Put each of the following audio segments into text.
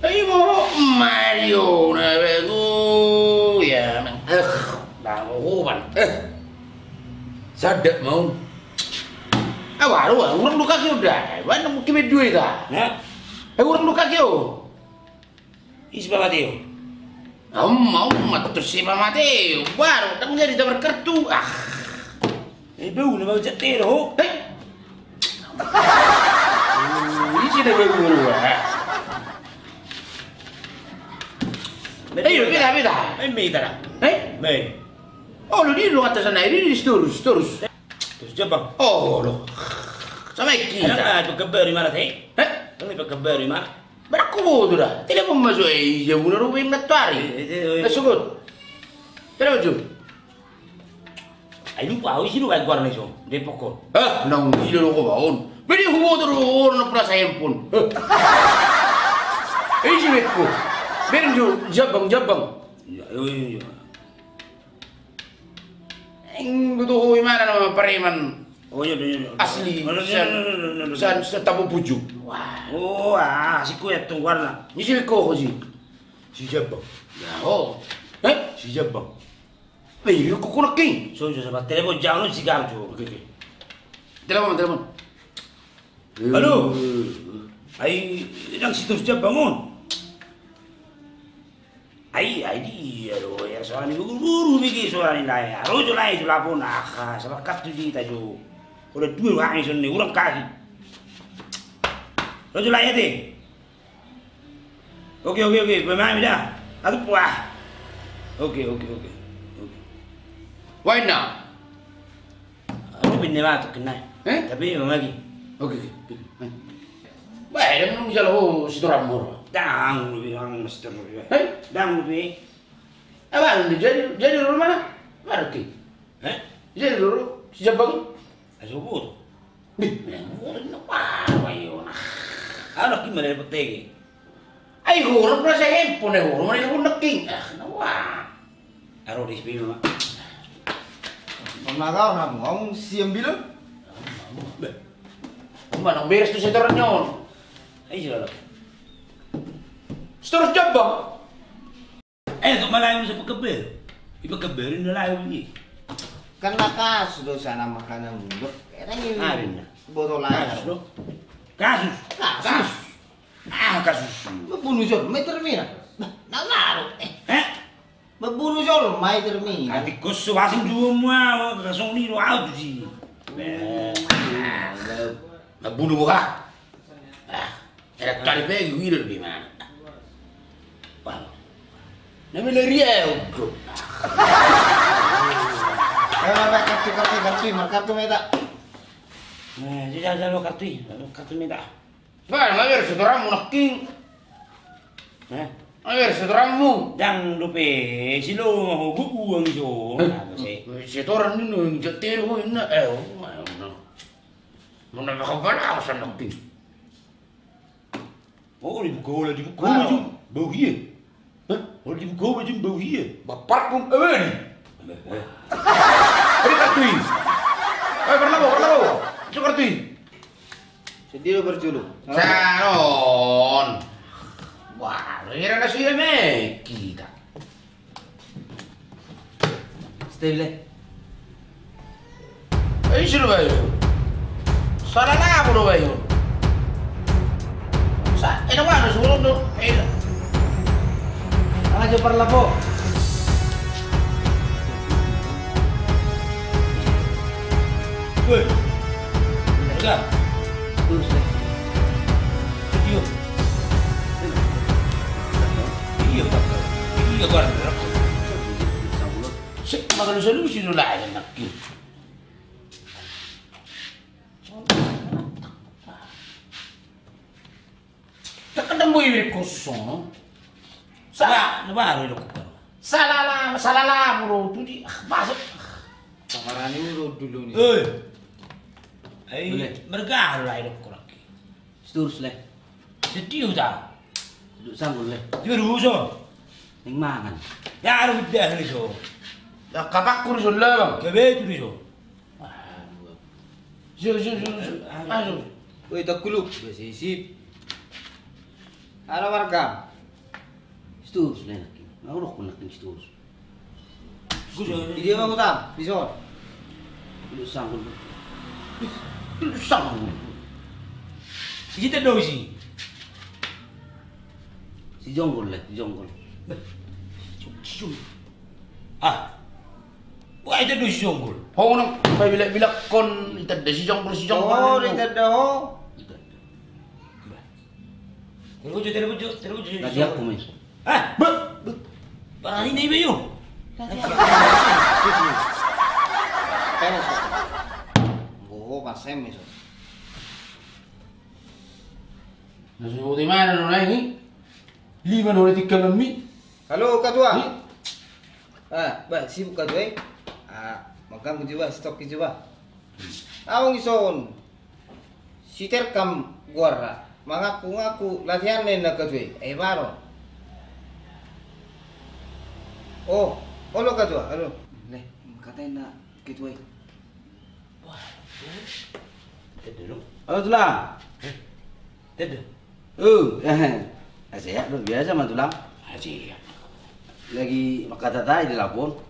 Ay mo Mario na bego ya nang banguban sadek mau waru urang luka ki udah wan mungkin me duit dah Nah, urang luka ki o isi Pak Mateo. mau matu si Mateo baru tak menjadi tabar kartu Bau na mau jatero. ini sih dah bego Ayo, beda. May tara. May. Oh, lo di lu atas sana, ini terus. Terus Jepang. Oh, lo. Sama kita. Ano pagkabar yung marat Ano pagkabar yung marat? Berako mo tu dah. Tidak pun masuk ya mula rubing natari. Nasugod. Tidak maju. Ay lupa, ay sino ay guarda niso. Di poko. Nang gila lo ko baon. Bedi hubo tu orang nak pernah saya pun. Eh, si Beko. Berin jabang. Yo. Ing betul mana nama pareman Oh, yo. asli. San tabu puju. Wah. Oh, si kuya tong guarda. Ni si Beko ko si. Si Jepang. Oh. Si Jepang. Eh, ko ko king. So, sa telepon jauh si Gaucho. Okay. Telepon. Halo. Ay, ilang situ Jepang mon. Ay, di, ya soalnya guru bigi soalnya lah ya. Rojo lah itu lapon sama kartu di tajo. Udah dua orang ini orang kaki. Rojo lah ya deh. Oke, pemain dah. Aku puas. Oke. Why now? Aku pindah batu kena. Tapi memang lagi. Okay. Baik, dia menunggu jalan si Toramur. Dang lebih orang mesti lebih. Dang lebih. Abang jadi dulu mana? Mana ki? Jadi dulu si Jabang. Asubut. Orang apa ayo nah. Anak gimana dapat tegi? Ay huruf na sa handphone huruf man ko naking. Nawa. Aro di sini mah. Mamagaw na mo, ang siyang bilang? Manang beres tu sa nyon. Ay sila. Terus Jabang. Ito malayo sa pagkaber. Ipagkaberin na layo ni. Karena kasus sana makanan bundok. Kaya Arin na. botol Kasus, air. no? Kasus. Kasus. Mabunuh siya, may termina. Nalaro. Mabunuh siya, may termina. Ati ko suwasin dua mo, kasong niro out si. Nabunuh ka. Era tali pegi wirir di mana. Palo. Namilariya ko. May kartu, markartu meta. Jadi lo kartu minta. Ba, maver sa Toram mo naking. Maver sa Toram mo. Dang lupe, silo mo buuang iso. Si Toram ni no jatero ko ina Muna nakabala ako sa naking. Oh, di buka lah, jom bau hia. Oh, di buka jom bau hia. Bapak pun awani. Ini kartui. Karena mau. Itu kartui. Sedih lo berjulu. Saron. Wah, kira na siya kita. Stay le. Ay, sino ba yun? Sana na ako ba yun? Ano sulo no? Aja parla po. Woi, enggak. Terus le. Iya. Iya, Pak. Iya, Pak. Magano sa lusi no layan nakil. Takadang mo yung kusong. Nabaru itu kok. Salala mo tuh masuk. Kamarani mo dulu nih. Ay, merga lah itu kok. Terus le. Sedih dah. Duduk sambul le. Terus so. Ning mangan. Ya aru dah ni so. Kapak kurus lah bang. Kebe tu ni so. Masuk. Woi tak kuluk. Besisip. Ano marka? Istus na nakin. Naurok ko nakin istus. Hindi mo utam, bison. Ilusang ko. Ilusang ko. Kita daw si. Si Jonggol lah, si Jonggol. Ah. Wah itu daw si Jonggol. Ho nang bila kon itad si Jonggol Oh, ringan dah. Terus. Tadi aku main. Ah, parang hindi ba yun? Penis. Oh, pasem eso. Nasubuti mana no nahi? 5 no tiga kami. Halo, Ketua. Ba, sibuk Ketua. Magang juga stok juga. Awang ison. Siter kam guara. Mengaku-ngaku latihan na Ketua. Baro. Oh, halo Ketua, halo. Leh, katain na Ketua. Halo Tulang. Tidak. Saya luar biasa mah Tulang. Haji. Lagi makatata di lapor.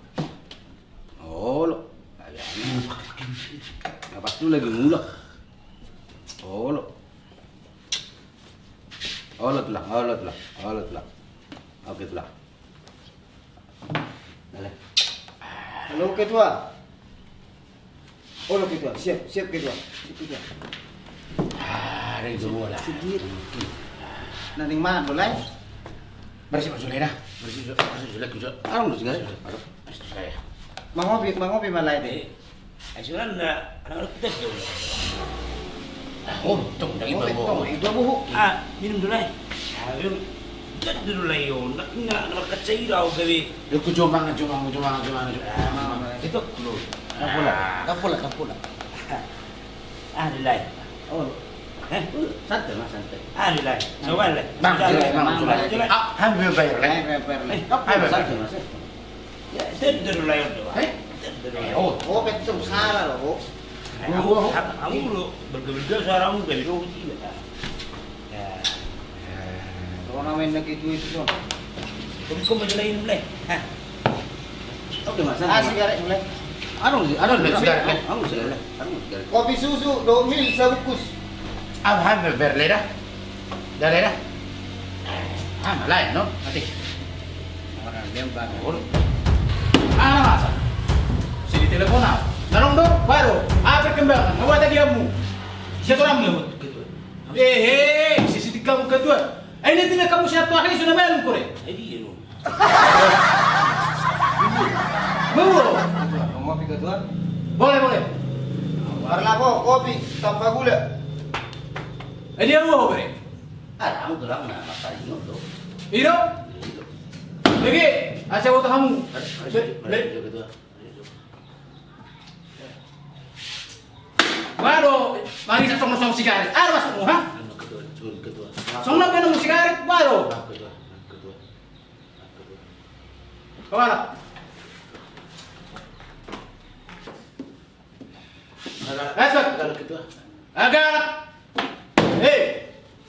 Oh, lo. Ayam. Apa tuh lagi mulak? Oh, lo. Oh, lo Tulang. Oke, Tulang. Dale. Halo Ketua. Halo Ketua, siap Ketua. Ada itu lah. Sendiri. Nanti mana boleh? Bersih dah. Bersih juga. Arung lu segala. Bersih saya. Mangopi malah itu. Asuran na anak kita tuh. Oh, untung dari bawah. Itu buhu. Ah, minum dulu lah. Ayun. Kat dulu lah yun. Nak kacay daw gabi. Lu cuma. Itu dulu. Kapula. Ah, dilay. Oh. Santai mas, santai. Ah, dilay. Sawan lah. Bang, Dilay. hampir bayar lah. Santai mas. Ya, itu dulu lah yun. Oh, betul salah loh. Kamu dulu bergabung seorang gabi dulu juga. Ya. Kalau namanya gitu itu so. Kau menjelain mulai. Oke mas, Sigaret mulai. Arung sigaret. Kopi susu 2 mil sebungkus. Hampir bayar dah. Lain no. Mati. Orang lembang. Masa? Si di telepon Narong dong, baru. Apa kembang? Apa tadi kamu? Siapa orang? Sisi kamu kedua. Ini tidak kamu satu hari sudah main kore. Jadi lu. Mau kopi Ketua? Boleh. Parlapo, kopi tanpa gula. Dia mau bre. Arung Tulang na makaingot lo. Iro? Lagi, asal waktu kamu. Baru, mari sa song sigaret. Mas mo ha? Song na mo sigaret baru. Kawala. Asbak. Agak.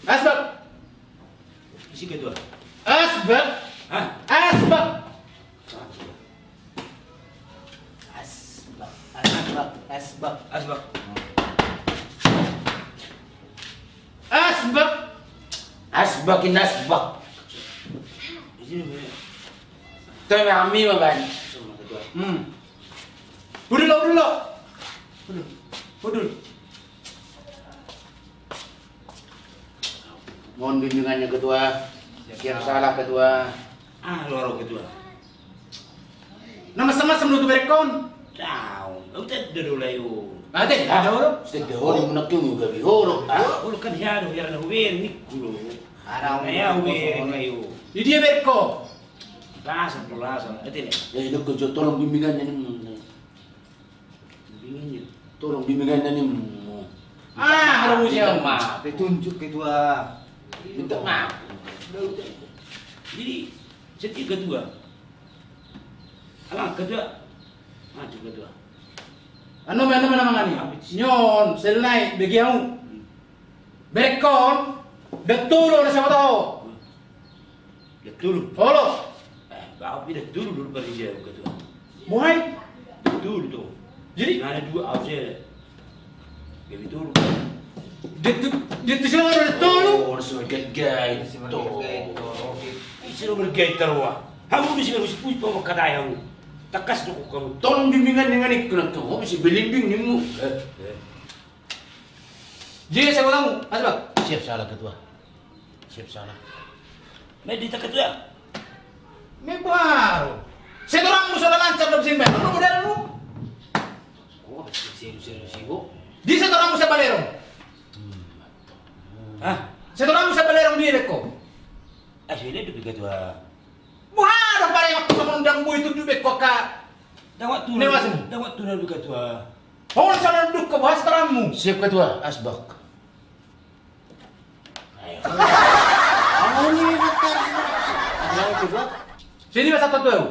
Asbak. Isi kedua. Asbak. Hah? Asbak. Asbak. Asbakin asbak. Isi ni. Tayo kami maban. Sama kedua. Udul. Mohon bimbingannya ketua. Siap salah ketua. Ah, lorong kedua. Nama sama menutup rekon. Tahu. Kau tak dulu lah yun. Ate, ada orang? Setiap orang menakiu juga bihoro. Ulo kan hiano, hiano na huwin ni kulo. Araw Kaya huwin ngayon. Di dia berko. Lasan po lasan. Ito na. Ya itu kerja tolong bimbingannya nih. Bingin niyo. Tolong bimbingannya nih. Harus siapa? Maaf, ditunjuk Ketua. Minta maaf. Jadi, setiap kedua. Alang kedua. Maju kedua. Ano man ni? Nyon, selnai bagi kamu. Berekon, betulo na siapa tahu. Betul. Halo. Kau pindah dulu pada dia ketua. Muhai. Betul tuh. Jadi Ada dua aja. Betul. Dito siya ada tolo. Oh, so gay. Si Margay to. Isiro bergay terwa. Kamu bisa harus push pa makadayaw. Takas do ko kamu. Tolong bimbingan dengan ikut to. Mo bisa belimbing nimu. Jadi saya ulang, Asbak. Siap salah ketua. Siap salah. Medita ketua. May baru. Saya orang musuh lancar dalam simpen. Ano mo dala mo? Oh, sigo. Di saya orang musuh balerong. Ah, Saya orang musuh balerong di ko. asli itu ketua. Buharo pa rin ako sa mundang mo ito dubek ko ka. Dawat tu. Newas mo. Dawat tu na ketua. Hon sa nanduk ka bahas taram mo. Siap ketua, Asbak. Ayo. Ano ni bakar? Ano ketua? Sini ba sa totoo?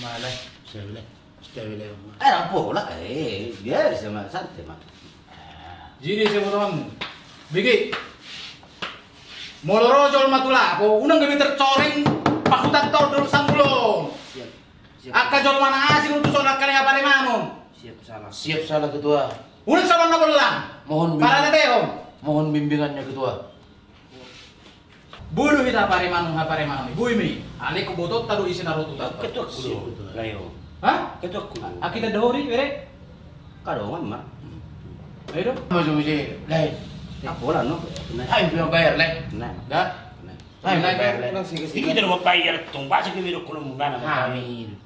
Malay. Saya apa lah? Biar sama santai mak. Jadi saya mau mo. Bigi. Molorojol matula ako. Unang gabi tercoreng pakutan tol dulu sanggulong. Siap. Siap. Aka jol mana asin untuk sonak kali apa manon. Siap salah. Siap salah ketua. Unang sama na belang. Mohon Para na tayo. Mohon bimbingannya ketua. Bulu kita pare manong. Bui mi. Ale ko botot tadu isin naruto ta. Ketua kulo. Ayo. Ha? Ketua kulo. Akita dahori were. Kadongan mak. Ayo do. Masuk sih. Lain. Apa lah no? Hai bilang bayar le. Nah. Da. Lain bayar. Iki tidak mau bayar tong basa ke biro kulo mungana. Hamil.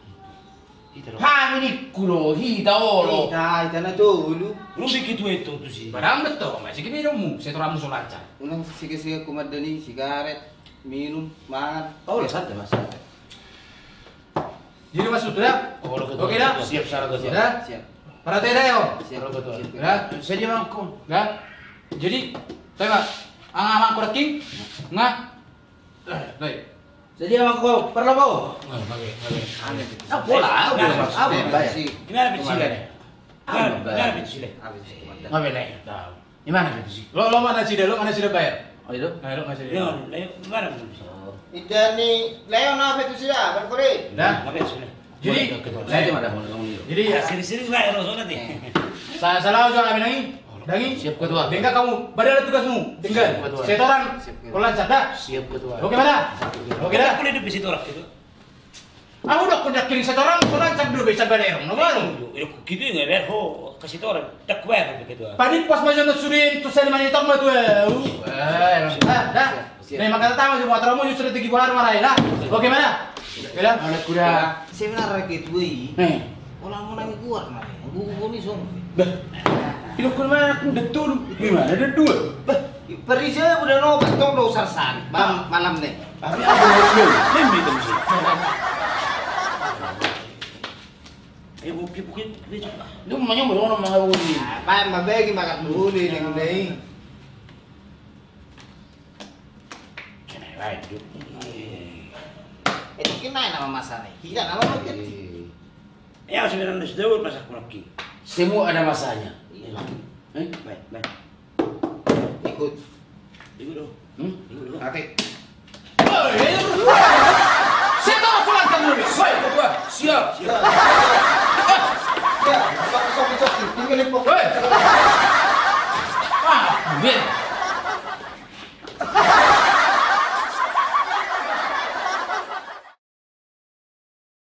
Hamini kulo hita olo. Ita na dulu. Rubi kitu itu tu sih. Barang betul, masih kimi mu. Saya turamu solancar. Unang sige-sige kumadani, sigaret, minum, mangan. Oh, santai mas. Jadi masuk dah. Oke dah. Siap salah ketua. Dah. Siap. Para tayo dayo. Siap. Kalau ketua. Siap. Dah. Saya dia mangkon. Dah. Jadi, tayo ba? Ang amang ko king nga. Tayo. Jadi yang aku perlu kau. Ngage. Apa lah? Apa bayar? Gimana bicile? Gimana bicile? Ngage le. Gimana itu sih? Lo mana sih lo mana sih bayar? Oh itu? Nah, lo masih. Leon, gimana bicile? Ida ni Leo na apa itu siya? Berkore. Dah. Apa bicile? Jadi, Saya cuma ada ngomong itu. jadi Sini-sini lah ya Roso nanti. saya salah juga kami nangi. Dangi. Siap ketua. Tinggal kamu, badal tugasmu. Tinggal. Siap, betul. Saya orang. Kalau lancar dah. Siap ketua. Oke mana? Oke dah. Boleh di situ orang itu. Aku udah punya kirim satu orang, kalau lancar dulu bisa balerong. No baru. Gitu nggak ber ho kasih orang tak kuat begitu. Panik pas maju untuk surin tu saya mani tong tu. Dah. Nih makanya tahu semua terus mau sudah tinggi bulan marah dah. Oke mana? Oke dah. Anak kuda. Sebenarnya gitu wi. Nih. Orang mau nang kuat mah. Gua ni song. Itu kemana aku betul? Gimana ada dua? Perisa udah no betong do sarsan. Malam nih. Tapi apa yang Lembi tu mesti. Bukit dia coba. Lu mau orang mau ini. Apa mabegi makan dulu ni ni. Kena lain tu. Itu kena nama masalah. Tidak nama macam. Ya sebenarnya sudah pas aku lagi. Semua ada masanya. Baik. Ikut. Ikut dong. Ikut dong. Oke. Saya tahu soal kamu ni. Baik ketua. Siap. Ya, sok tinggal di pokok. Ah, bien.